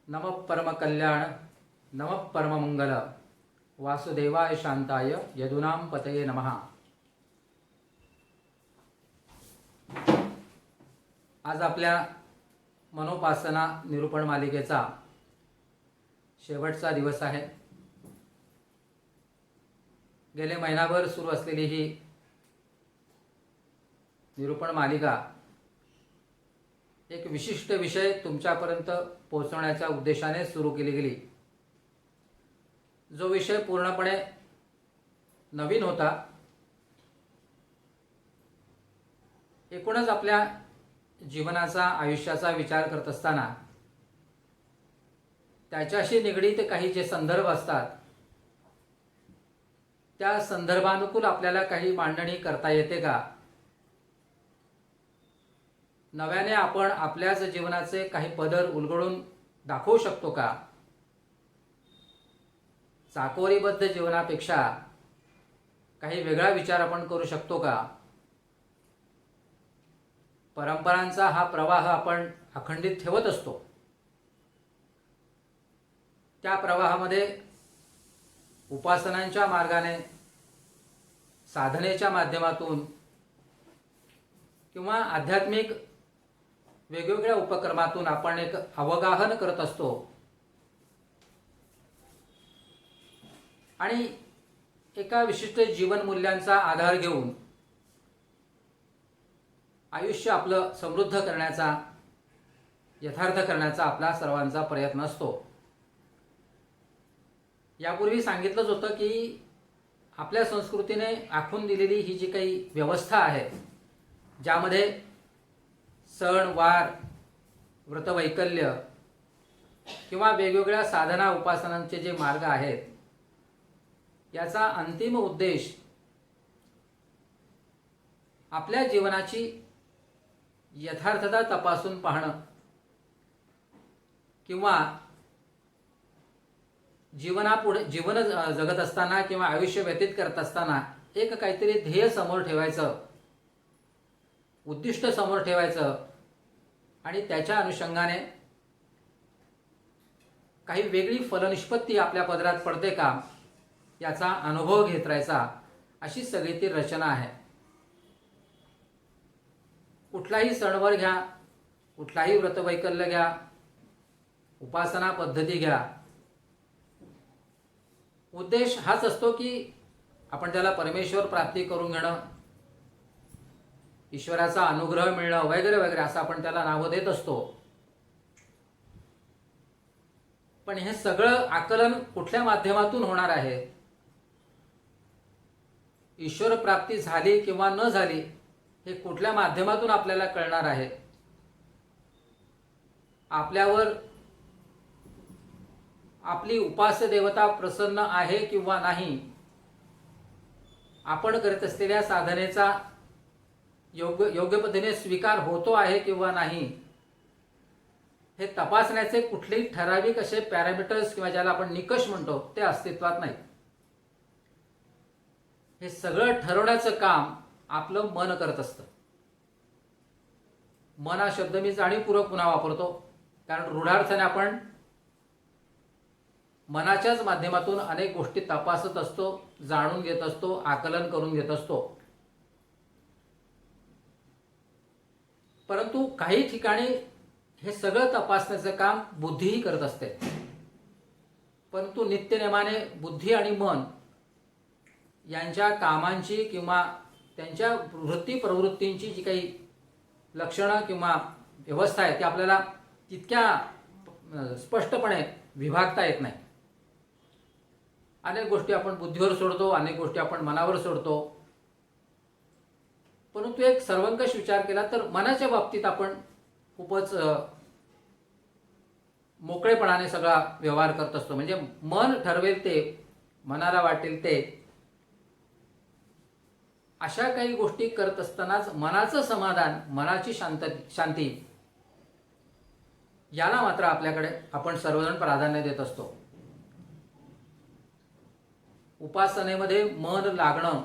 नमः परम कल्याण, नमः परम मंगल, वासुदेवाय शांताय यदुनाम पतये नमः। आज आपल्या मनोपासना निरूपण मालिकेचा शेवटचा दिवस आहे। गेले महिनाभर सुरू असलेली ही निरूपण मालिका एक विशिष्ट विषय तुमच्यापर्यंत पोहोचवण्याच्या उद्देशाने सुरू केली गेली। जो विषय पूर्णपणे नवीन होता, एकूणच आपल्या जीवनाचा आयुष्याचा विचार करत असताना त्याच्याशी निगडीत काही जे संदर्भ असतात त्या संदर्भानुकूल आपल्याला काही मांडणी करता येते का, नव्याने आपण आपल्याच जीवनाचे काही पदर उलगडून दाखवू शकतो का, चाकोरीबद्ध जीवनापेक्षा काही वेगळा विचार आपण करू शकतो का, परंपरांचा हा प्रवाह आपण अखंडित ठेवत असतो, त्या प्रवाहामध्ये उपासनांच्या मार्गाने, साधनेच्या माध्यमातून किंवा आध्यात्मिक वेगवेगळ्या उपक्रमातून आपण एक अवगाहन करत असतो आणि एका विशिष्ट जीवन मूल्यांचा आधार घेऊन आयुष्य आपलं समृद्ध करण्याचा, यथार्थ करण्याचा आपला सर्वांचा प्रयत्न असतो। यापूर्वी सांगितलंच होतं की आपल्या संस्कृतीने आखून दिलेली ही जी काही व्यवस्था आहे, ज्यामध्ये सण वार, व्रतवैकल्य किंवा वेगवेगळ्या साधना उपासनांचे जे मार्ग आहेत, याचा अंतिम उद्देश आपल्या जीवनाची यथार्थता तपासून पाहणं किंवा जीवन जगत असताना किंवा आयुष्य व्यतीत करत असताना एक काहीतरी ध्येय समोर ठेवायचं, उद्दिष्ट समोर ठेवायचं आणि त्याच्या अनुषंगाने काही वेगळी फलनिष्पत्ती आपल्या पदरात पडते का याचा अनुभव घेत राहायचा, अशी सगळी ती रचना आहे। कुठलाही सणवार घ्या, कुठलाही व्रतवैकल्य घ्या, उपासना पद्धती घ्या, उद्देश हाच असतो की आपण त्याला परमेश्वर प्राप्ती करून घेणं, ईश्वराचा अनुग्रह मिळणं वगैरे वगैरे असं आपण त्याला नावं देत असतो। पण हे सगळं आकलन कुठल्या माध्यमातून होणार आहे, ईश्वर प्राप्ती झाली किंवा न झाली हे कुठल्या माध्यमातून आपल्याला कळणार आहे, आपल्यावर आपली उपास्य देवता प्रसन्न आहे किंवा नाही, आपण करत असलेल्या साधनेचा योग्य पद्धतीने स्वीकार होतो आहे किंवा नाही, हे तपासण्याचे कुठलेही ठराविक असे पॅरामीटर्स किंवा ज्याला आपण निकष म्हणतो ते अस्तित्वात नाही। हे सगळं ठरवण्याचं काम आपलं मन करत असतं। मन हा शब्द मी जाणीवपूर्वक पुन्हा वापरतो, कारण रूढार्थाने आपण मनाच्याच माध्यमातून अनेक गोष्टी तपासत असतो, जाणून घेत असतो, आकलन करून घेत असतो। परंतु काही ठिकाणी हे सगळं तपासण्याचं काम बुद्धीही करत असते, परंतु नित्यनेमाने बुद्धी आणि मन यांच्या कामांची किंवा त्यांच्या वृत्ती प्रवृत्तींची जी काही लक्षणं किंवा व्यवस्था आहे ती आपल्याला तितक्या स्पष्टपणे विभागता येत नाही। अनेक गोष्टी आपण बुद्धीवर सोडतो, अनेक गोष्टी आपण मनावर सोडतो, परंतु एक सर्वंकष विचार केला तर मनाच्या बाबतीत आपण खूपच मोकळेपणाने सगळा व्यवहार करत असतो। म्हणजे मन ठरवेल ते, मनाला वाटेल ते, अशा काही गोष्टी करत असतानाच मनाचं समाधान, मनाची शांती याला मात्र आपल्याकडे आपण सर्वजण प्राधान्य देत असतो। उपासनेमध्ये मन लागणं,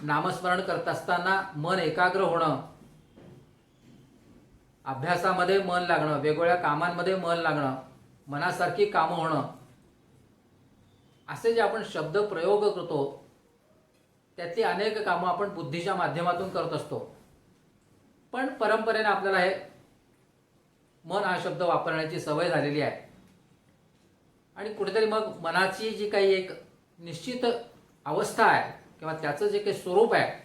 नामस्मरण करत असताना मन एकाग्र होणं, अभ्यासामध्ये मन लागणं, वेगवेगळ्या कामांमध्ये मन लागणं, मनासारखी कामं होणं, असे जे आपण शब्द प्रयोग करतो त्यातली अनेक कामं आपण बुद्धीच्या माध्यमातून करत असतो. पण परंपरेने आपल्याला हे मन हा शब्द वापरण्याची सवय झालेली आहे. आणि कुठेतरी मग मनाची जी काही एक निश्चित अवस्था आहे किंवा त्याचं जे काही स्वरूप आहे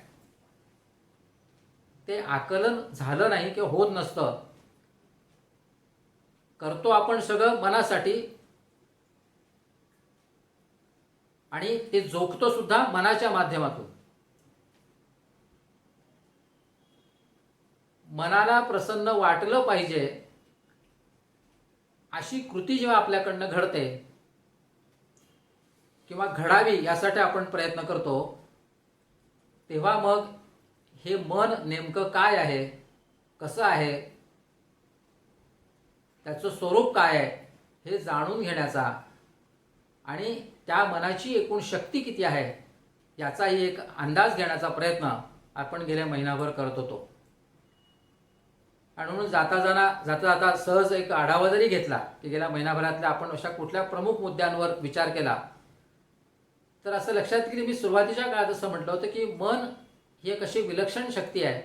ते आकलन झालं नाही किंवा होत नसतं. करतो आपण सगळं मनासाठी आणि ते जोखतो सुद्धा मनाच्या माध्यमातून. मनाला प्रसन्न वाटलं पाहिजे अशी कृती जेव्हा आपल्याकडनं घडते किंवा घडावी यासाठी आपण प्रयत्न करतो, तेव्हा मग हे मन नेमकं काय आहे, कसं आहे, त्याचं स्वरूप काय आहे हे जाणून घेण्याचा आणि त्या मनाची एकूण शक्ती किती आहे याचाही एक अंदाज घेण्याचा प्रयत्न आपण गेल्या महिनाभर करत होतो. आणि म्हणून जाता जाता सहज एक आढावा जरी घेतला की गेल्या महिनाभरातल्या आपण अशा कुठल्या प्रमुख मुद्द्यांवर विचार केला, तर असं लक्षात येईल मी सुरुवातीच्या काळात असं म्हटलं होतं की मन ही एक अशी विलक्षण शक्ती आहे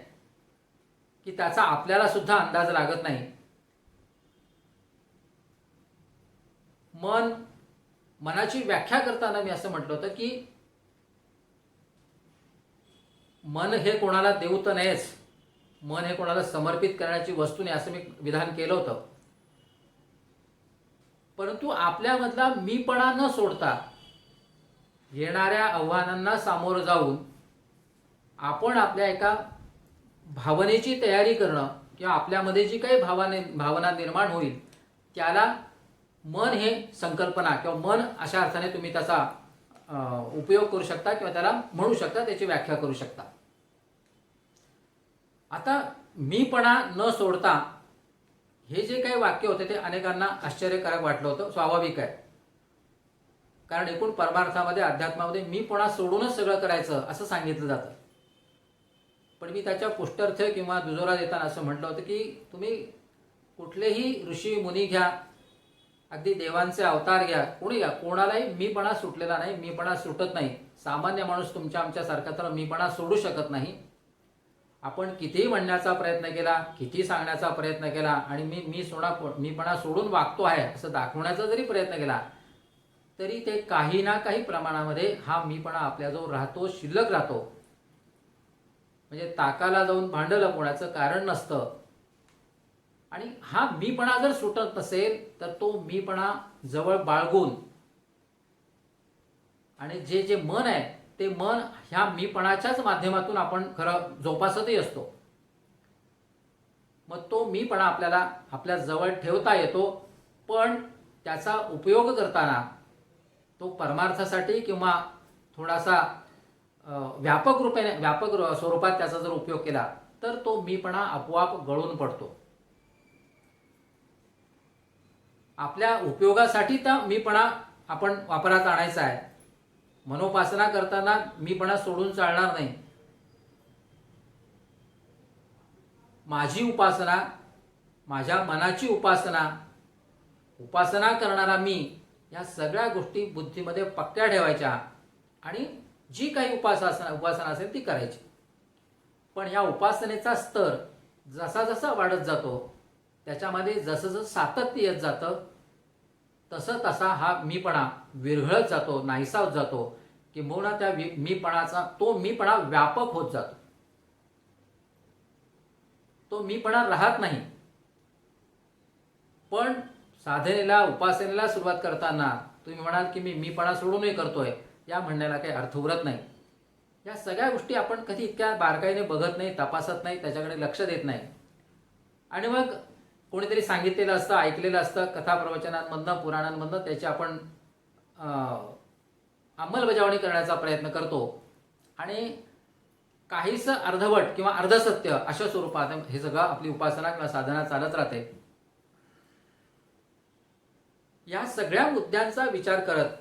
की त्याचा आपल्याला सुद्धा अंदाज लागत नाही. मनाची व्याख्या करताना मी असं म्हटलं होतं की मन हे कोणाला देऊ तर नाहीच, मन हे कोणाला समर्पित करण्याची वस्तू नाही, असं मी विधान केलं होतं. परंतु आपल्यामधला मीपणा न सोडता येणाऱ्या आव्हानांना सामोरं जाऊन आपण आपल्या एका भावनेची तयारी करणं किंवा आपल्यामध्ये जी काही भावना निर्माण होईल त्याला मन हे संकल्पना किंवा मन अशा अर्थाने तुम्ही त्याचा उपयोग करू शकता किंवा त्याला म्हणू शकता, त्याची व्याख्या करू शकता. आता मीपणा न सोडता हे जे काही वाक्य होते ते अनेकांना आश्चर्यकारक वाटलं होतं. स्वाभाविक आहे, कारण एकूण परमार्थामध्ये अध्यात्मामध्ये मीपणा सोडूनच सगळं करायचं असं सांगितलं जातं. पण मी त्याच्या पुष्टर्थ किंवा दुजोरा देताना असं म्हटलं होतं की तुम्ही कुठलेही ऋषी मुनी घ्या, अगदी देवांचे अवतार घ्या, कोणी घ्या, कोणालाही मीपणा सुटलेला नाही, मीपणा सुटत नाही. सामान्य माणूस तुमच्या आमच्यासारखा तर मीपणा सोडू शकत नाही. आपण कितीही म्हणण्याचा प्रयत्न केला, किती सांगण्याचा प्रयत्न केला आणि मीपणा सोडून वागतो आहे असं दाखवण्याचा जरी प्रयत्न केला तरी ते काही ना काही प्रमाणामध्ये हा मीपणा आपल्याजवळ राहतो, शिल्लक राहतो. म्हणजे ताकाला जाऊन भांडं लपवण्याचं कारण नसतं. आणि हा मीपणा जर सुटत नसेल तर तो मीपणा जवळ बाळगून आणि जे मन आहे ते मन ह्या मीपणाच्याच माध्यमातून आपण खरं जोपासतही असतो. मग तो मीपणा आपल्याला आपल्या जवळ ठेवता येतो, पण त्याचा उपयोग करताना तो परमार्थासाठी किंवा थोडासा व्यापक स्वरूपात त्याचा जर उपयोग केला तर तो मीपणा आपोआप गळून पडतो. आपल्या उपयोगासाठी त्या मीपणा आपण वापरात आणायचा आहे. मनोपासना करताना मीपणा सोडून चालणार नाही. माझी उपासना, माझ्या मनाची उपासना करणारा मी, या सगळ्या गोष्टी बुद्धीमध्ये पक्क्या ठेवायच्या आणि जी काही उपासना असेल ती करायची. पण या उपासनेचा स्तर जसा जसा वाढत जातो त्याच्यामध्ये जसं जसं सातत्य येत जातं तसं तसा हा मीपणा विरघळत जातो, नाहीसा होत जातो, किंबहुना त्या तो मीपणा व्यापक होत जातो. तो मीपणा राहत नाही. पण साधनेला, उपासनेला सुरुवात करताना तुम्ही म्हणाल की मी मीपणा सोडूनही करतोय, या म्हणण्याला काही अर्थ उरत नाही. या सगळ्या गोष्टी आपण कधी इतक्या बारकाईने बघत नाही, तपासत नाही, त्याच्याकडे लक्ष देत नाही. आणि मग कोणीतरी सांगितलेलं असतं, ऐकलेलं असतं, कथा प्रवचनांमधनं, पुराणांमधनं त्याची आपण अंमलबजावणी करण्याचा प्रयत्न करतो आणि काहीसं अर्धवट किंवा अर्धसत्य अशा स्वरूपात हे सगळं आपली उपासना किंवा साधना चालत राहते. या सगळ्या मुद्द्यांचा विचार करत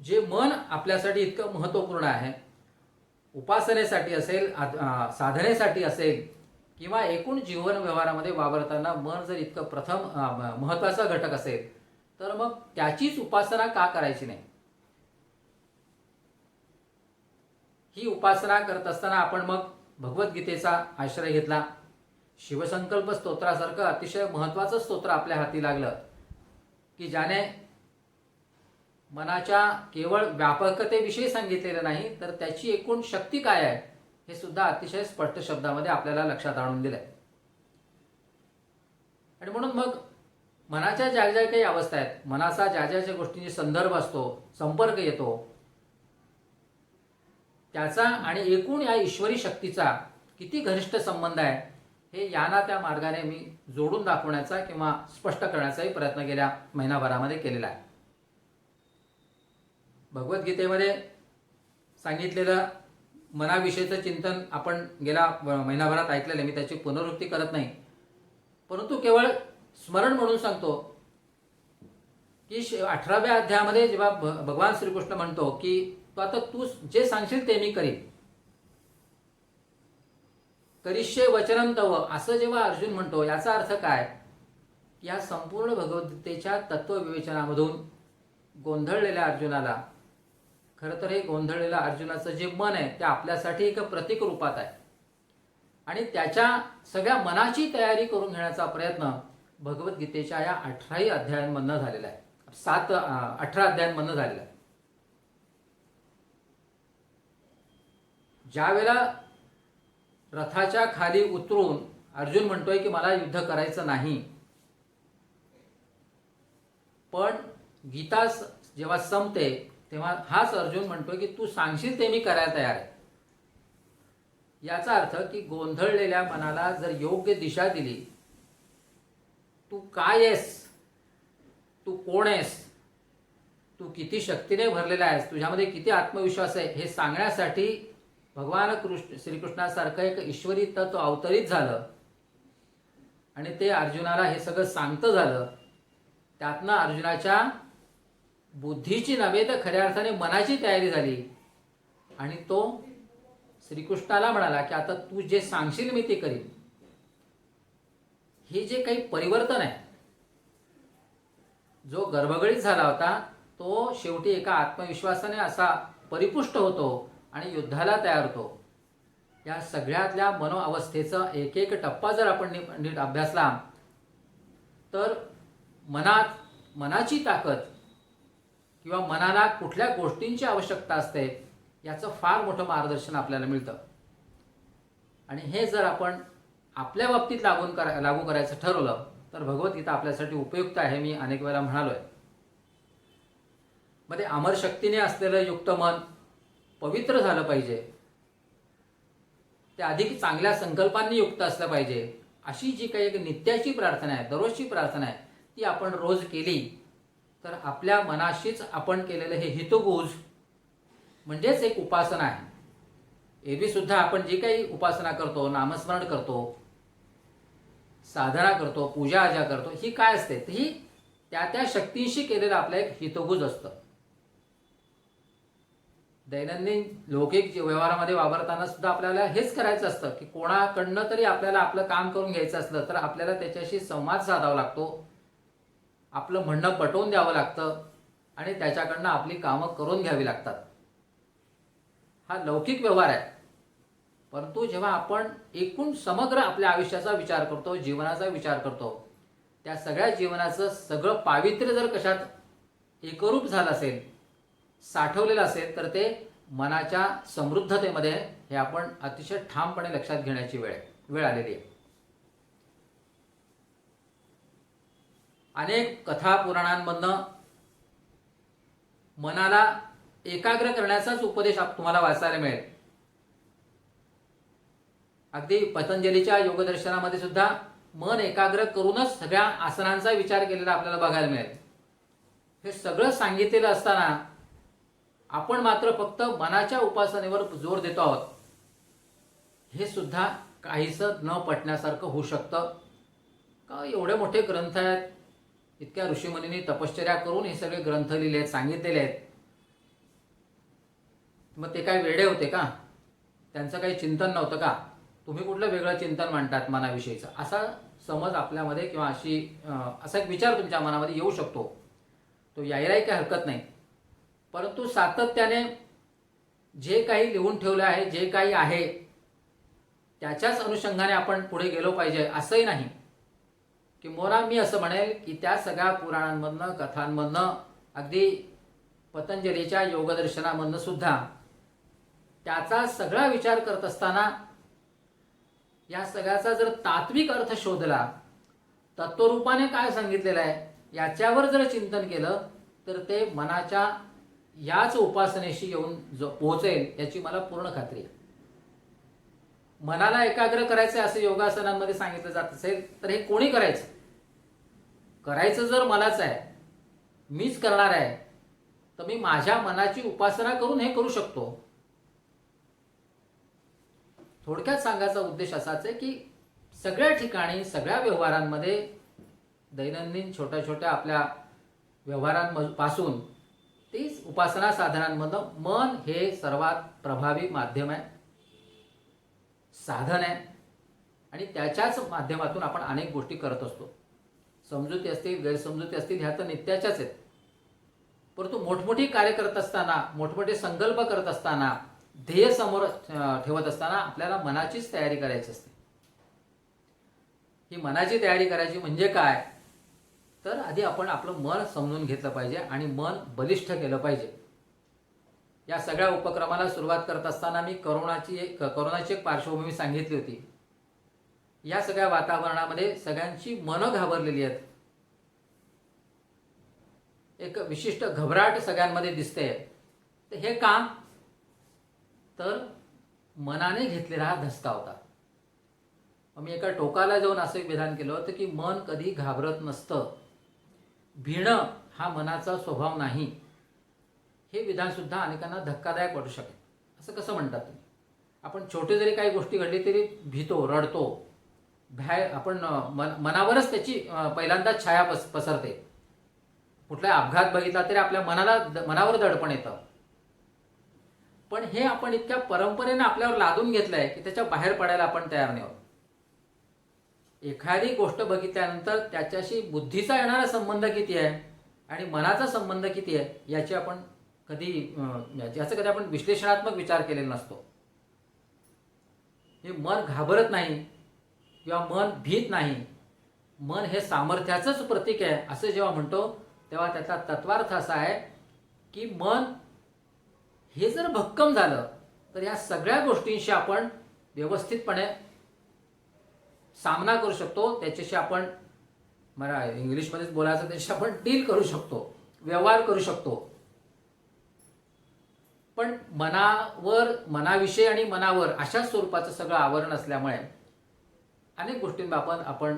जे मन आपल्यासाठी इतकं महत्त्वपूर्ण आहे, उपासनेसाठी असेल, साधनेसाठी असेल किंवा एकूण जीवन व्यवहारामध्ये वावरताना मन जर इतकं प्रथम महत्त्वाचा घटक असेल, तर मग त्याचीच उपासना का करायची नाही? ही उपासना करत असताना आपण मग भगवद्गीतेचा आश्रय घेतला. शिवसंकल्प स्तोत्रासारखं अतिशय महत्त्वाचं स्तोत्र आपल्या हाती लागलं, की ज्याने मनाच्या केवळ व्यापकतेविषयी सांगितलेलं नाही, तर त्याची एकूण शक्ती काय आहे हे सुद्धा अतिशय स्पष्ट शब्दामध्ये आपल्याला लक्षात आणून दिलंय. आणि म्हणून मग मनाच्या ज्या ज्या काही अवस्था आहेत, मनाचा ज्या ज्या गोष्टींची संदर्भ असतो, संपर्क येतो, त्याचा आणि एकूण या ईश्वरी शक्तीचा किती घनिष्ठ संबंध आहे हे याना त्या मार्गाने मी जोडून दाखवण्याचा किंवा स्पष्ट करण्याचाही प्रयत्न गेल्या महिनाभरामध्ये केलेला आहे. भगवद्गीतेमध्ये सांगितलेलं मनाविषयीचं चिंतन आपण गेल्या महिनाभरात ऐकलेलं, मी त्याची पुनरावृत्ती करत नाही, परंतु केवळ स्मरण म्हणून सांगतो की 18व्या अध्यायामध्ये जेव्हा भगवान श्रीकृष्ण म्हणतो की तो आता तू जे सांगशील ते मी करीन, करिष्ये वचनं तव, असं जेव्हा अर्जुन म्हणतो, याचा अर्थ काय? या संपूर्ण भगवद्गीतेच्या तत्वविवेचनामधून गोंधळलेल्या अर्जुनाला, खरं तर हे गोंधळलेलं अर्जुनाचं जे मन आहे ते आपल्यासाठी एक प्रतीक रूपात आहे, आणि त्याच्या सगळ्या मनाची तयारी करून घेण्याचा प्रयत्न भगवद्गीतेच्या या 18 अध्यायांमधनं झालेला आहे. 18 अध्यायांमधनं झालेला आहे. ज्या वेळेला रथाच्या खाली उतरून अर्जुन म्हणतोय की मला युद्ध करायचं नाही, पण गीता जेव्हा संपते तेव्हा हाच अर्जुन म्हणतोय की तू सांगशील ते मी करायला तयार आहे. याचा अर्थ की गोंधळलेल्या मनाला जर योग्य दिशा दिली, तू काय आहेस, तू कोण आहेस, तू किती शक्तीने भरलेला आहेस, तुझ्यामध्ये किती आत्मविश्वास आहे हे सांगण्यासाठी भगवान श्रीकृष्णासारखं एक ईश्वरी तत्व अवतरित झालं आणि ते अर्जुनाला हे सगळं सांगतं झालं. त्यातनं अर्जुनाच्या बुद्धीची नव्हे तर खऱ्या अर्थाने मनाची तयारी झाली आणि तो श्रीकृष्णाला म्हणाला की आता तू जे सांगशील मी ते करीन. हे जे काही परिवर्तन आहे, जो गर्भगळीत झाला होता तो शेवटी एका आत्मविश्वासाने असा परिपुष्ट होतो आणि युद्धाला तयार होतो. या सगळ्यातल्या मनोअवस्थेचा एक एक टप्पा जर आपण नीट अभ्यासला तर मनाची ताकद किंवा मनाला कुठल्या गोष्टींची आवश्यकता असते याचं फार मोठं मार्गदर्शन आपल्याला मिळतं. आणि हे जर आपण आपल्या बाबतीत लागू करायचं ठरवलं तर भगवद्गीता आपल्यासाठी उपयुक्त आहे, मी अनेक वेळा म्हणालोय. मध्ये अमर शक्तीने असलेलं युक्त मन पवित्र झालं पाहिजे, ते अधिक चांगल्या संकल्पांनी युक्त असलं पाहिजे. अशी जी काही एक नित्याची प्रार्थना आहे, दररोजची प्रार्थना आहे, ती आपण रोज केली तर आपल्या मनाशीच आपण केलेलं हे हितगुज म्हणजेच एक उपासना आहे. एरवी सुद्धा आपण जी काही उपासना करतो, नामस्मरण करतो, साधना करतो, पूजा अर्चा करतो, ही काय असते? ही त्या शक्तींशी केलेलं आपलं एक हितगुज असतं. दैनंदिन लौकिक व्यवहारामध्ये वावरताना सुद्धा आपल्याला हेच करायचं असतं की कोणाकडनं तरी आपल्याला आपलं काम करून घ्यायचं असलं तर आपल्याला त्याच्याशी संवाद साधावा लागतो, आपलं म्हणणं पटवून द्यावं लागतं आणि त्याच्याकडनं आपली कामं करून घ्यावी लागतात. हा लौकिक व्यवहार आहे. परंतु जेव्हा आपण एकूण समग्र आपल्या आयुष्याचा विचार करतो, जीवनाचा विचार करतो, त्या सगळ्या जीवनाचं सगळं पावित्र्य जर कशात एकरूप झालं असेल, साठवलेलं असेल, तर ते मनाच्या समृद्धतेमध्ये हे आपण अतिशय ठामपणे लक्षात घेण्याची वेळ आलेली आहे. अनेक कथा पुराणांमधनं मनाला एकाग्र करण्याचाच उपदेश तुम्हाला वाचायला मिळेल. अगदी पतंजलीच्या योगदर्शनामध्ये सुद्धा मन एकाग्र करूनच सगळ्या आसनांचा विचार केलेला आपल्याला बघायला मिळेल. हे सगळं सांगितलेलं असताना आपण मात्र फक्त मनाच्या उपासनेवर जोर देतो आहोत. हे सुद्धा काहीसं न पटण्यासारखं होऊ शकतं. का एवढे मोठे ग्रंथ आहेत, इतक्या ऋषीमुनींनी तपश्चर्या करून हे सगळे ग्रंथ लिहिले आहेत, सांगितलेले आहेत, मग ते काय वेडे होते का? त्यांचं काही चिंतन नव्हतं का? तुम्ही कुठलं वेगळं चिंतन मांडतात मनाविषयीचा, असा समज आपल्यामध्ये किंवा असा एक विचार तुमच्या मनामध्ये येऊ शकतो. तो यायलाही काही हरकत नाही. परंतु सातत्याने जे काही लिहून ठेवलं आहे, जे काही आहे त्याच्याच अनुषंगाने आपण पुढे गेलो पाहिजे असंही नाही. किंबहुना मी असं म्हणेल की त्या सगळ्या पुराणांमधनं, कथांमधनं, अगदी पतंजलीच्या योगदर्शनामधनं सुद्धा त्याचा सगळा विचार करत असताना या सगळ्याचा जर तात्विक अर्थ शोधला, तत्वरूपाने काय सांगितलेलं आहे याच्यावर जर चिंतन केलं तर ते मनाच्या याच उपासनेशी येऊन पोहोचेल याची मला पूर्ण खात्री आहे. मनाला एकाग्र करायचं असं योगासनांमध्ये सांगितलं जात असेल तर हे कोणी करायचं? करायचं जर मलाच आहे, मीच करणार आहे, तर मी माझ्या मनाची उपासना करून हे करू शकतो. थोडक्यात सांगायचा उद्देश असाच आहे की सगळ्या ठिकाणी, सगळ्या व्यवहारांमध्ये, दैनंदिन छोट्या छोट्या आपल्या व्यवहारांपासून तीच उपासना साधनांमधून मन हे सर्वात प्रभावी माध्यम आहे, साधन आहे. आणि त्याच्याच माध्यमातून आपण अनेक गोष्टी करत असतो. समजुती असतील, गैरसमजुती असतील, ह्या तर नित्याच्याच आहेत. परंतु मोठमोठी कार्य करत असताना, मोठमोठे संकल्प करत असताना, ध्येय समोर ठेवत असताना आपल्याला मनाचीच तयारी करायची असते. ही मनाची तयारी करायची म्हणजे काय, तर आधी आपण आपलं मन समजून घेतलं पाहिजे आणि मन बलिष्ठ केलं पाहिजे. या सगळ्या उपक्रमाला सुरुवात करत असताना मी करोनाची एक पार्श्वभूमी सांगितली होती. या सगळ्या वातावरणामध्ये सगळ्यांची मनं घाबरलेली आहेत. एक विशिष्ट घबराट सगळ्यांमध्ये दिसते. तर हे काम तर मनाने घेतलेला हा धसका होता. मी एका टोकाला जाऊन असं विधान केलं होतं की मन कधी घाबरत नसतं, भिणं हा मनाचा स्वभाव नाही. हे विधान सुद्धा अनेकांना धक्कादायक वाटू शकेल. असं कसं म्हणतात तुम्ही? आपण छोटी जरी काही गोष्टी घडली तरी भीतो, रडतो, आपण मनावरच त्याची पहिल्यांदा छाया पसरते. कुठला अपघात बघितला तरी आपल्या मनावर दडपण येतं. पण हे आपण इतक्या परंपरेने आपल्यावर लादून घेतलंय की त्याच्या बाहेर पडायला आपण तयार नाही आहोत. एखादी गोष्ट बघितल्यानंतर त्याच्याशी बुद्धीचा येणारा संबंध किती आहे आणि मनाचा संबंध किती आहे याचं कधी आपण विश्लेषणात्मक विचार केलेला नसतो. हे मन घाबरत नाही किंवा मन भीत नाही, मन हे सामर्थ्याचंच प्रतीक आहे असं जेव्हा म्हणतो तेव्हा त्याचा तत्वार्थ असा आहे की मन हे जर भक्कम झालं तर या सगळ्या गोष्टींशी आपण व्यवस्थितपणे सामना करू शकतो. त्याच्याशी आपण, मला इंग्लिशमध्येच बोलायचं, त्याच्याशी आपण डील करू शकतो, व्यवहार करू शकतो. पण मनाविषयी आणि मनावर अशा स्वरूपाचं सगळं आवरण असल्यामुळे अनेक गोष्टींबाबत आपण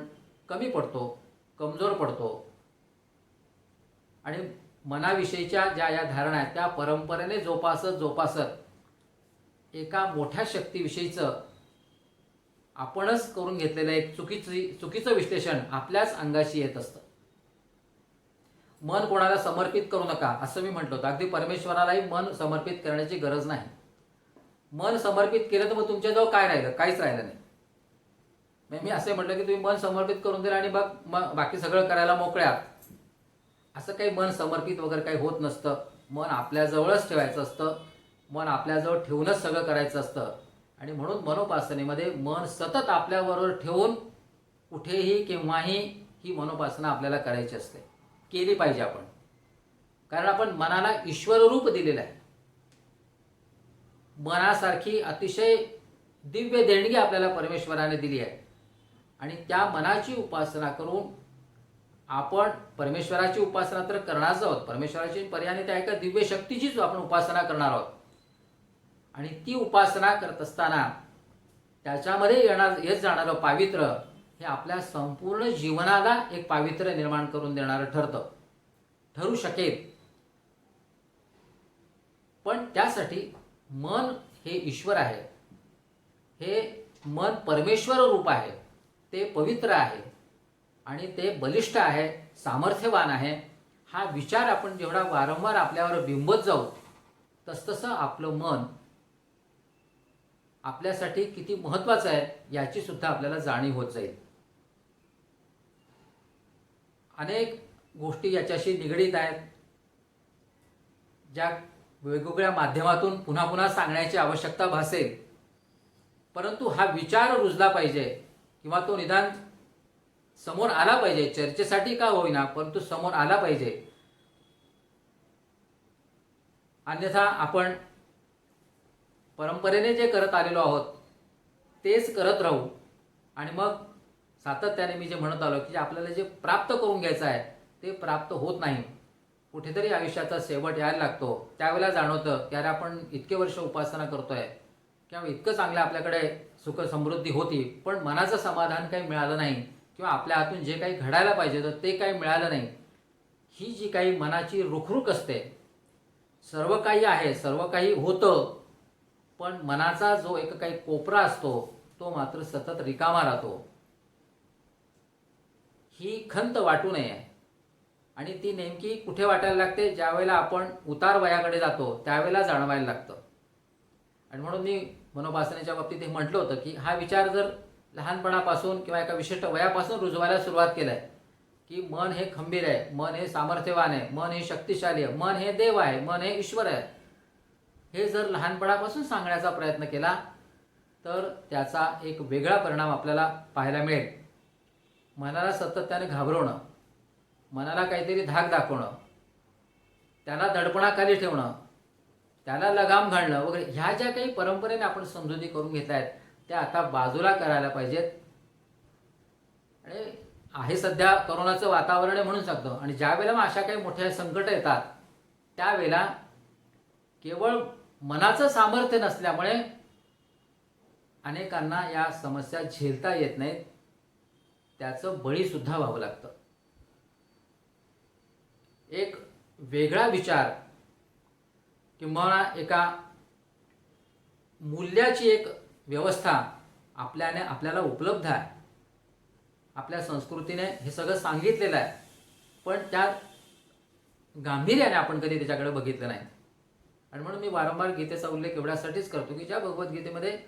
कमी पडतो, कमजोर पडतो. आणि मनाविषयीच्या ज्या या धारणा आहेत त्या परंपरेने जोपासत एका मोठ्या शक्तीविषयीचं आपणच करून घेतलेलं एक चुकीचं विश्लेषण आपल्याच अंगाशी येत असतं. मन कोणाला समर्पित करू नका असं मी म्हटलं होतं. अगदी परमेश्वरालाही मन समर्पित करण्याची गरज नाही. मन समर्पित केलं तर मग तुमच्याजवळ काय राहिलं? काहीच राहिलं नाही. मी असे म्हटलं की तुम्ही मन समर्पित करून दिलं आणि मग बाकी सगळं करायला मोकळ्या. असं काही मन समर्पित वगैरे काही होत नसतं. मन आपल्याजवळच ठेवायचं असतं. मन आपल्याजवळ ठेवूनच सगळं करायचं असतं. आणि म्हणून मनोपासनेमध्ये मन सतत आपल्याबरोबर ठेवून कुठेही केव्हाही ही मनोपासना आपल्याला करायची असते, केली पाहिजे आपण. कारण आपण मनाला ईश्वर रूप दिलेलं आहे. मनासारखी अतिशय दिव्य देणगी आपल्याला परमेश्वराने दिली आहे. आणि त्या मनाची उपासना करून आपण परमेश्वराची उपासना तर करणारच आहोत. परमेश्वराची पर्यायाने त्या एका दिव्य शक्तीचीच आपण उपासना करणार आहोत. आणि ती उपासना करत असताना त्याच्यामध्ये येत जाणारं पावित्र्य हे आपल्या संपूर्ण जीवनाला एक पावित्र्य निर्माण करून देणारं ठरू शकेल. पण त्यासाठी मन हे ईश्वर आहे, हे मन परमेश्वर रूप आहे, ते पवित्र आहे आणि ते बलिष्ठ आहे, सामर्थ्यवान आहे. हा विचार आपण जेवढा वारंवार आपल्यावर बिंबत जाऊ तसतसं आपलं मन आपल्यासाठी किती महत्त्वाचं आहे याची सुद्धा आपल्याला जाणीव होत जाईल. अनेक गोष्टी याच्याशी निगडीत आहेत, ज्या वेगवेगळ्या माध्यमातून पुन्हा पुन्हा सांगण्याची आवश्यकता भासेल, परंतु हा विचार रुजला पाहिजे किंवा तो निदान समोर आला पाहिजे. चर्चेसाठी का होईना, परंतु समोर आला पाहिजे. अन्यथा आपण परंपरेने जे करत आलेलो आहोत तेच करत राहू आणि मग सातत्याने मी जे म्हणत आलो की आपल्याला जे प्राप्त करून घ्यायचं आहे ते प्राप्त होत नाही. कुठेतरी आयुष्याचा शेवट यायला लागतो, त्यावेळेला जाणवतं की अरे आपण इतके वर्ष उपासना करतोय किंवा इतकं चांगलं आपल्याकडे सुख समृद्धी होती, पण मनाचं समाधान काही मिळालं नाही किंवा आपल्या हातून जे काही घडायला पाहिजे तर ते काही मिळालं नाही. ही जी काही मनाची रुखरुख असते, सर्व काही आहे, सर्व काही होतं, पण मनाचा जो एक काही कोपरा असतो तो मात्र सतत रिकामा राहतो. ही खंत वाटू नये आणि ती नेमकी कुठे वाटायला लागते, ज्या वेळेला आपण उतार वयाकडे जातो त्यावेळेला जाणवायला लागतं. आणि म्हणून मी मनोपासनेच्या बाबतीत हे म्हटलं होतं की हा विचार जर लहानपणापासून किंवा एका विशिष्ट वयापासून रुजवायला सुरुवात केलाय की मन हे खंबीर आहे, मन हे सामर्थ्यवान आहे, मन हे शक्तिशाली आहे, मन हे देव आहे, मन हे ईश्वर आहे, हे जर लहानपणापासून सांगण्याचा प्रयत्न केला तर त्याचा एक वेगळा परिणाम आपल्याला पाहायला मिळेल. मनाला सातत्याने घाबरवणं, मनाला काहीतरी धाक दाखवणं, त्याला दडपणाखाली ठेवणं, त्याला लगाम घालणं वगैरे, ह्या ज्या काही परंपरेने आपण समजुती करून घेतल्या आहेत त्या आता बाजूला करायला पाहिजेत. आणि आहे सध्या कोरोनाचं वातावरण आहे म्हणून सांगतो, आणि ज्या वेळेला मग अशा काही मोठ्या संकट येतात त्यावेळेला केवळ मनाचं सामर्थ्य नसल्यामुळे अनेकांना या समस्या झेलता येत नाहीत, त्याचं बळी सुद्धा व्हावं लागतं. एक वेगळा विचार किंवा एका मूल्याची एक व्यवस्था आपल्याला उपलब्ध आहे. आपल्या संस्कृतीने हे सगळं सांगितलेलं आहे, पण त्या गांभीर्याने आपण कधी त्याच्याकडे बघितलं नाही. आणि म्हणून मी वारंवार गीतेचा उल्लेख एवढ्यासाठीच करतो की ज्या भगवद्गीतेमध्ये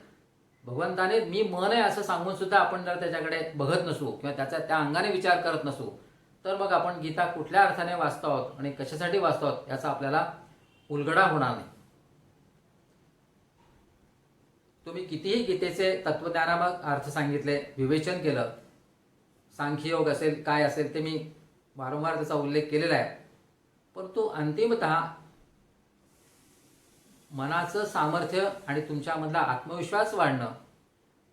भगवंताने मी मन आहे असं सांगून सुद्धा आपण जर त्याच्याकडे बघत नसू किंवा त्याचा त्या अंगाने विचार करत नसू तर मग आपण गीता कुठल्या अर्थाने वाचतो आहोत आणि कशासाठी वाचतो आहोत याचा आपल्याला उलगडा होणार नाही. तुम्ही कितीही गीतेचे तत्वज्ञानात्मक अर्थ सांगितले, विवेचन केलं, सांख्ययोग असेल काय असेल ते मी वारंवार त्याचा उल्लेख केलेला आहे, परंतु अंतिमतः मनाचं सामर्थ्य आणि तुमच्यामधला आत्मविश्वास वाढणं,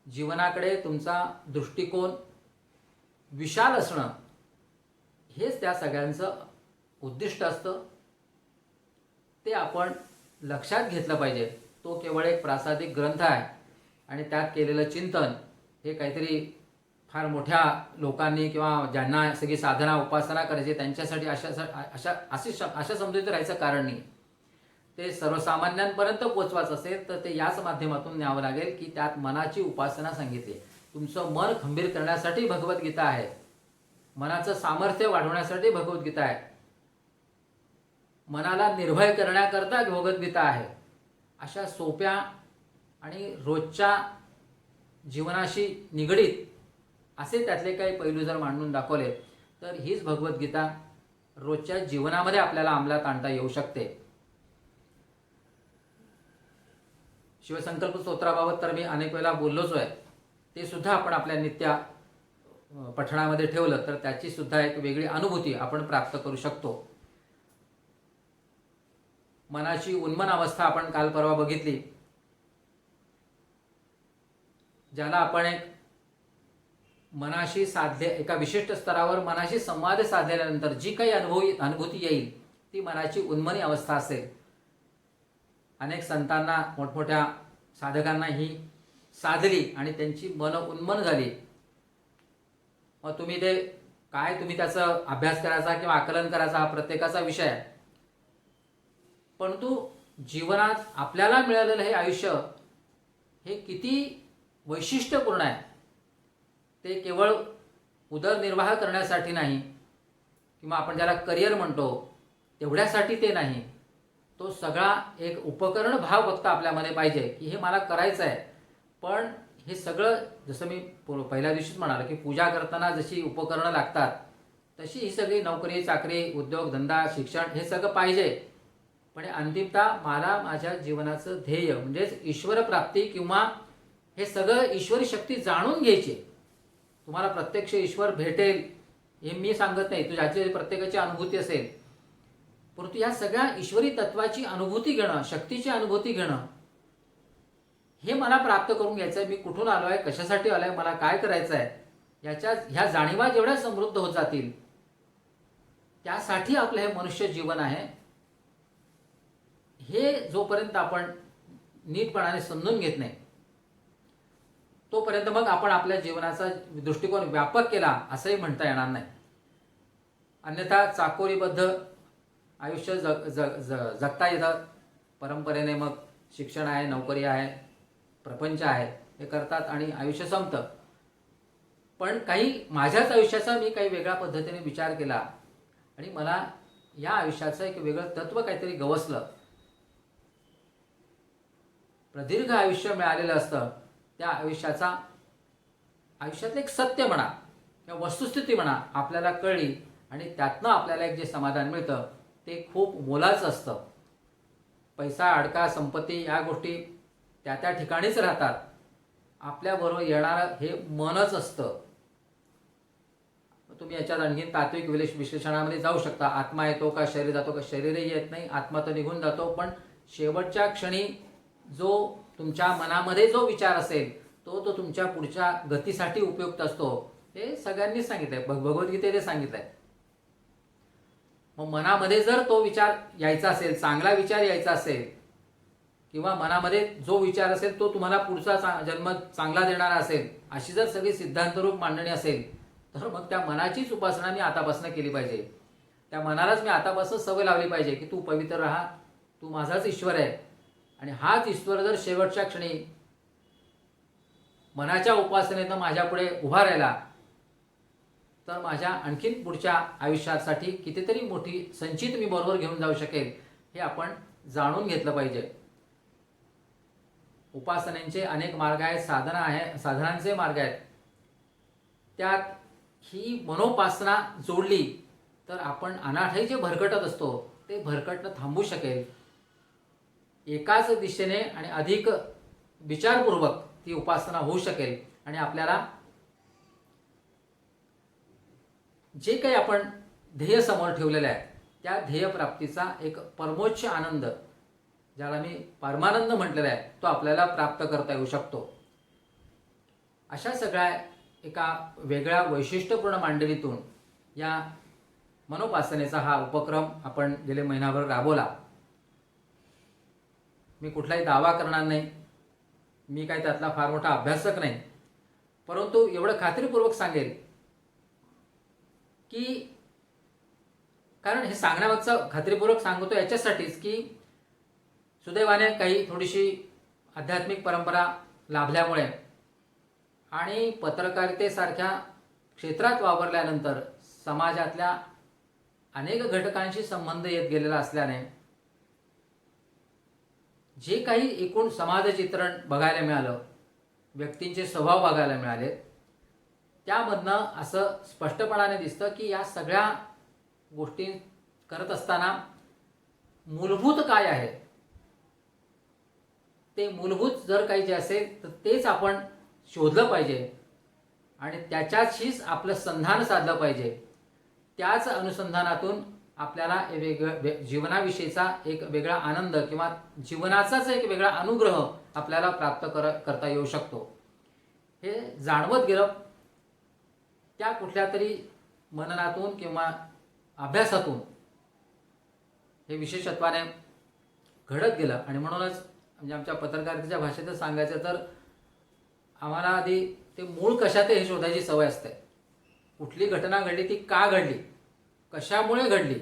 जीवनाकडे तुमचा दृष्टिकोन विशाल असणं, हेच त्या सगळ्यांचं उद्दिष्ट असतं. ते आपण लक्षात घेतलं पाहिजे. तो केवळ एक प्रासादिक ग्रंथ आहे आणि त्यात केलेलं चिंतन हे काहीतरी फार मोठ्या लोकांनी किंवा ज्यांना सगळी साधना उपासना करायची त्यांच्यासाठी अशा समजुतीत राहायचं कारण नाही. ते सर्वसामान्यांपर्यंत पोचवायचं असेल तर ते याच माध्यमातून न्यावं लागेल की त्यात मनाची उपासना सांगितली. तुमचं मन खंबीर करण्यासाठी भगवद्गीता आहे, मनाचं सामर्थ्य वाढवण्यासाठी भगवद्गीता आहे, मनाला निर्भय करण्याकरता भगवद्गीता आहे. अशा सोप्या आणि रोजच्या जीवनाशी निगडीत असे त्यातले काही पैलू जर मांडून दाखवले तर हीच भगवद्गीता रोजच्या जीवनामध्ये आपल्याला अंमलात आणता येऊ शकते. शिवसंकल्प स्तोत्राबाबत तर मी अनेक वेळा बोललोच आहे, ते सुद्धा आपण आपल्या नित्य पठणामध्ये ठेवलं तर त्याची सुद्धा एक वेगळी अनुभूती आपण प्राप्त करू शकतो. मनाची उन्मन अवस्था आपण काल परवा बघितली, ज्याला आपण एक मनाशी एका विशिष्ट स्तरावर मनाशी संवाद साधल्यानंतर जी काही अनुभूती येईल ती मनाची उन्मनी अवस्था असेल. अनेक संतांना, मोठमोठ्या साधकांना ही साधली आणि त्यांची मन उन्मन झाली. मग तुम्ही त्याचा अभ्यास करायचा किंवा आकलन करायचा हा प्रत्येकाचा विषय आहे, परंतु जीवनात आपल्याला मिळालेलं हे आयुष्य हे किती वैशिष्ट्यपूर्ण आहे. ते केवळ उदरनिर्वाह करण्यासाठी नाही किंवा आपण ज्याला करिअर म्हणतो तेवढ्यासाठी ते नाही. तो सगळा एक उपकरण भाव फक्त आपल्यामध्ये पाहिजे की हे मला करायचं आहे पण हे सगळं जसं मी पहिल्या दिवशीच म्हणालो की पूजा करताना जशी उपकरणं लागतात तशी ही सगळी नोकरी चाकरी उद्योग धंदा शिक्षण हे सगळं पाहिजे. पण अंतिमतः मला माझ्या जीवनाचं ध्येय म्हणजेच ईश्वर प्राप्ती किंवा हे सगळं ईश्वरी शक्ती जाणून घ्यायची. तुम्हाला प्रत्यक्ष ईश्वर भेटेल हे मी सांगत नाही, तुझ्याची प्रत्येकाची अनुभूती असेल, परंतु या सगळ्या ईश्वरी तत्वाची अनुभूती घेणं, शक्तीची अनुभूती घेणं हे मला प्राप्त करून घ्यायचं आहे. मी कुठून आलो आहे, कशासाठी आलो आहे, मला काय करायचं आहे, ह्या जाणीवा जेवढ्या समृद्ध होत जातील त्यासाठी आपलं हे मनुष्य जीवन आहे. हे जोपर्यंत आपण नीटपणाने समजून घेत नाही तोपर्यंत मग आपण आपल्या जीवनाचा दृष्टिकोन व्यापक केला असंही म्हणता येणार नाही. अन्यथा चाकोरीबद्ध आयुष्य जगता येतं. परंपरेने मग शिक्षण आहे, नोकरी आहे, प्रपंच आहे हे करतात आणि आयुष्य संपतं. पण काही माझ्याच आयुष्याचा मी काही वेगळ्या पद्धतीने विचार केला आणि मला या आयुष्याचं एक वेगळं तत्व काहीतरी गवसलं. प्रदीर्घ आयुष्य मिळालेलं असतं त्या आयुष्यातलं एक सत्य म्हणा किंवा वस्तुस्थिती म्हणा आपल्याला कळली आणि त्यातनं आपल्याला एक जे समाधान मिळतं ते खूप मोलाचं असतं. पैसा अडका संपत्ती या गोष्टी त्या ठिकाणीच राहतात. आपल्याबरोबर येणारं हे मनच असतं. तुम्ही याच्यात आणखी तात्विक विश्लेषणामध्ये जाऊ शकता. आत्मा येतो का शरीर जातो का, शरीरही येत नाही, आत्मा तर निघून जातो. पण शेवटच्या क्षणी जो तुमच्या मनामध्ये जो विचार असेल तो तुमच्या पुढच्या गतीसाठी उपयुक्त असतो. हे सगळ्यांनीच सांगितलंय, भगवद्गीतेने सांगितलंय. मग मनामध्ये जर तो विचार यायचा असेल, चांगला विचार यायचा असेल किंवा मनामध्ये जो विचार असेल तो तुम्हाला पुढचा जन्म चांगला देणारा असेल, अशी जर सगळी सिद्धांतरूप मांडणी असेल तर मग त्या मनाचीच उपासना मी आतापासून केली पाहिजे. त्या मनालाच मी आतापासून सवय लावली पाहिजे की तू पवित्र राहा, तू माझाच ईश्वर आहे. आणि हाच ईश्वर जर शेवटच्या क्षणी मनाच्या उपासनेनं माझ्यापुढे उभा राहिला तर माझ्या आणखीन पुढच्या आयुष्यासाठी कितीतरी मोठी संचित मी बरोबर घेऊन जाऊ शकेल हे आपण जाणून घेतलं पाहिजे. उपासनेचे अनेक मार्ग आहेत, साधनांचे मार्ग आहेत. त्यात ही मनोपासना जोडली तर आपण अनाठही जे भरकटत असतो ते भरकटणं थांबू शकेल. एकाच दिशेने आणि अधिक विचारपूर्वक ती उपासना होऊ शकेल आणि आपल्याला जे काही आपण ध्येय समोर ठेवलेलं आहे त्या ध्येयप्राप्तीचा एक परमोच्च आनंद, ज्याला मी परमानंद म्हटलेला आहे, तो आपल्याला प्राप्त करता येऊ शकतो. अशा सगळ्या एका वेगळ्या वैशिष्ट्यपूर्ण मांडणीतून या मनोपासनेचा हा उपक्रम आपण गेले महिनाभर राबवला. मी कुठलाही दावा करणार नाही, मी काही त्यातला फार मोठा अभ्यासक नाही, परंतु एवढं खात्रीपूर्वक सांगेल की कारण हे सांगण्यामागचं खात्रीपूर्वक सांगतो याच्यासाठीच की सुदैवाने काही थोडीशी आध्यात्मिक परंपरा लाभल्यामुळे आणि पत्रकारितेसारख्या क्षेत्रात वावरल्यानंतर समाजातल्या अनेक घटकांशी संबंध येत गेलेला असल्याने जे काही एकूण समाजचित्रण बघायला मिळालं, व्यक्तींचे स्वभाव बघायला मिळाले, त्यामधनं असं स्पष्टपणाने दिसतं की या सगळ्या गोष्टी करत असताना मूलभूत काय आहे, ते मूलभूत जर काही जे असेल तर तेच आपण शोधलं पाहिजे आणि त्याच्याशीच आपलं संधान साधलं पाहिजे. त्याच अनुसंधानातून आपल्याला जीवनाविषयीचा एक वेगळा आनंद किंवा जीवनाचाच एक वेगळा अनुग्रह आपल्याला प्राप्त करता येऊ शकतो. हे जाणवत गेलं त्या कुठल्या तरी मननातून किंवा अभ्यासातून हे विशेषत्वाने घडत गेलं. आणि म्हणूनच म्हणजे आमच्या पत्रकारितेच्या भाषेत सांगायचं तर आम्हाला आधी ते मूळ कशात हे शोधायची सवय असते. कुठली घटना घडली, ती का घडली, कशामुळे घडली,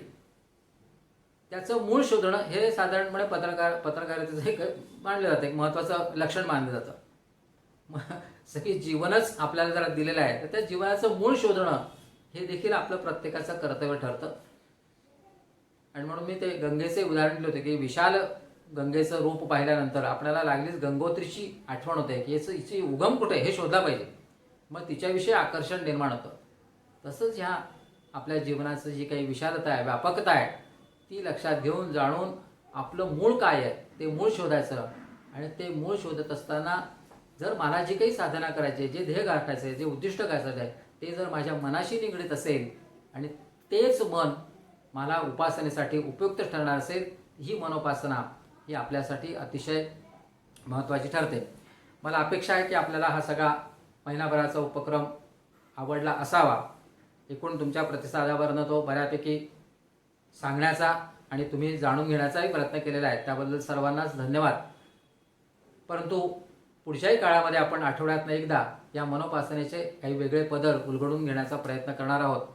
त्याचं मूळ शोधणं हे साधारणपणे पत्रकारितेचं एक मानलं जातं, एक महत्त्वाचं लक्षण मानलं जातं. सगळी जीवनच आपल्याला जरा दिलेलं आहे तर त्या जीवनाचं मूळ शोधणं हे देखील आपलं प्रत्येकाचं कर्तव्य ठरतं. आणि म्हणून मी ते गंगेचे उदाहरण दिले होते की विशाल गंगेचं रूप पाहिल्यानंतर आपल्याला लागलीच गंगोत्रीची आठवण होते की याचं हिची उगम कुठे हे शोधला पाहिजे. मग तिच्याविषयी आकर्षण निर्माण होतं. तसंच ह्या आपल्या जीवनाचं जी काही विशालता आहे, व्यापकता आहे, ती लक्षात घेऊन जाणून आपलं मूळ काय आहे ते मूळ शोधायचं. आणि ते मूळ शोधत असताना जर मला जी काही साधना करायची आहे, जे ध्येय गाठायचं आहे, जे उद्दिष्ट गाठायचं आहे, ते जर माझ्या मनाशी निगडीत असेल आणि तेच मन मला उपासनेसाठी उपयुक्त ठरणार असेल, ही मनोपासना ही आपल्यासाठी अतिशय महत्त्वाची ठरते. मला अपेक्षा आहे की आपल्याला हा सगळा महिनाभराचा उपक्रम आवडला असावा. एकूण तुमच्या प्रतिसादावरनं तो बऱ्यापैकी सांगण्याचा आणि तुम्ही जाणून घेण्याचाही प्रयत्न केलेला आहे, त्याबद्दल सर्वांनाच धन्यवाद. परंतु पुढच्याही काळामध्ये आपण आठवड्यातनं एकदा या मनोपासनेचे काही वेगळे पदर उलगडून घेण्याचा प्रयत्न करणार आहोत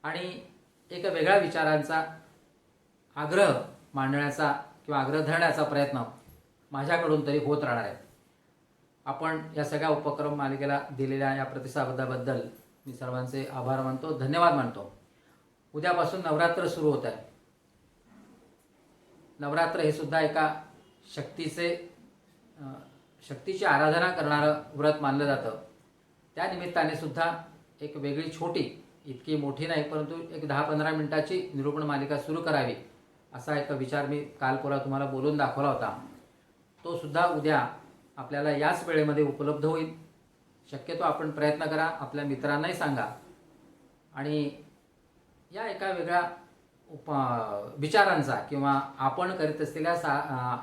आणि एक वेगळ्या विचारांचा आग्रह मांडण्याचा किंवा आग्रह धरण्याचा प्रयत्न माझ्याकडून तरी होत राहणार आहे. आपण या सगळ्या उपक्रम मालिकेला दिलेल्या या प्रतिसादाबद्दल मी सर्वांचे आभार मानतो, धन्यवाद मानतो. उद्यापासून नवरात्र सुरू होत आहे. नवरात्र हे सुद्धा एका शक्तीची आराधना करणारं व्रत मानलं जातं. त्या निमित्ताने सुद्धा एक वेगळी छोटी, इतकी मोठी नाही परंतु एक 10-15 मिनिटाची निरूपण मालिका सुरू करावी असा एक विचार मी काल पुरा तुम्हाला बोलून दाखवला होता. तो सुद्धा उद्या आपल्याला याच वेळेमध्ये उपलब्ध होईल. शक्यतो आपण प्रयत्न करा, आपल्या मित्रांनाही सांगा आणि या एका वेगळ्या विचारांचा किंवा आपण करीत असलेल्या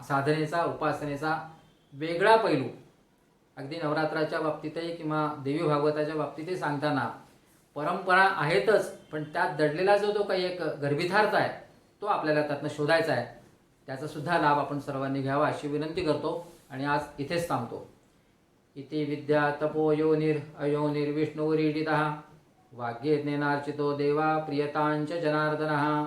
साधनेचा, उपासनेचा वेगळा पैलू अगदी नवरात्राच्या बाबतीतही किंवा देवी भागवताच्या बाबतीतही सांगताना परंपरा आहेतच, पण त्यात दडलेला जो काही एक गर्भितार्थ आहे तो आपल्याला त्यातनं शोधायचा आहे. त्याचा सुद्धा लाभ आपण सर्वांनी घ्यावा अशी विनंती करतो आणि आज इथेच थांबतो. इति विद्या तपो योनिर अयोनिर्विष्णुरीडितः वाग्यज्ञेनार्चितो देवा प्रियतांच जनार्दनः.